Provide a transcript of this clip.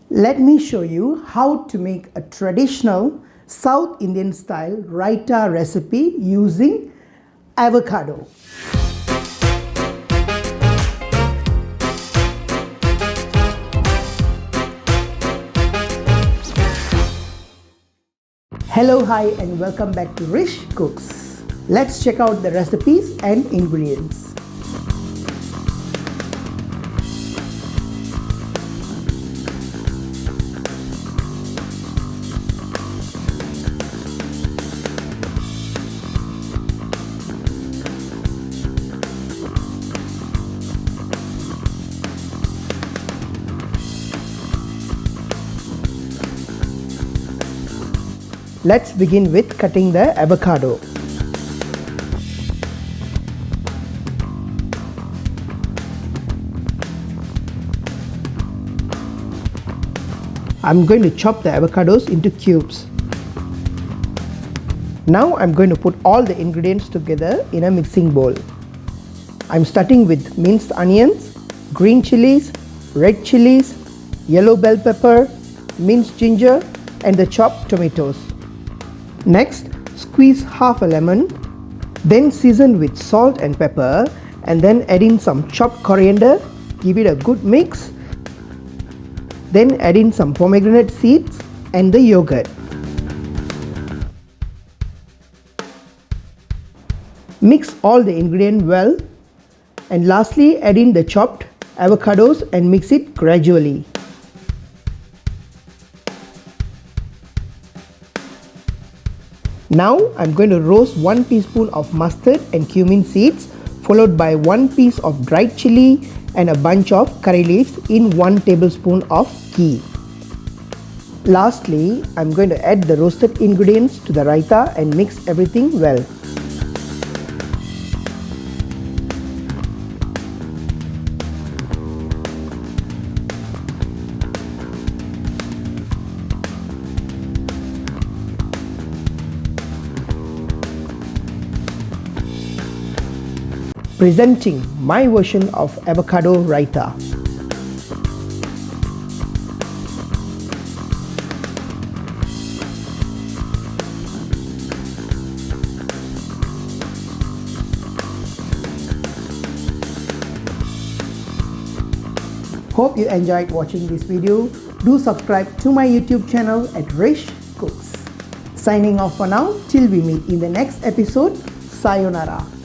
Let me show you how to make a traditional South Indian style Raita recipe using avocado. Hello, hi and welcome back to Rish Cooks. Let's check out the recipes and ingredients. Let's begin with cutting the avocado. I'm going to chop the avocados into cubes. Now I'm going to put all the ingredients together in a mixing bowl. I'm starting with minced onions, green chilies, red chilies, yellow bell pepper, minced ginger and the chopped tomatoes. Next, squeeze half a lemon, then season with salt and pepper and then add in some chopped coriander, give it a good mix, then add in some pomegranate seeds and the yogurt. Mix all the ingredients well and lastly add in the chopped avocados and mix it gradually. Now I'm going to roast 1 teaspoon of mustard and cumin seeds followed by 1 piece of dried chili and a bunch of curry leaves in 1 tablespoon of ghee. Lastly, I'm going to add the roasted ingredients to the raita and mix everything well. Presenting my version of avocado raita. Hope you enjoyed watching this video. Do subscribe to my YouTube channel at Rish Cooks. Signing off for now till we meet in the next episode. Sayonara.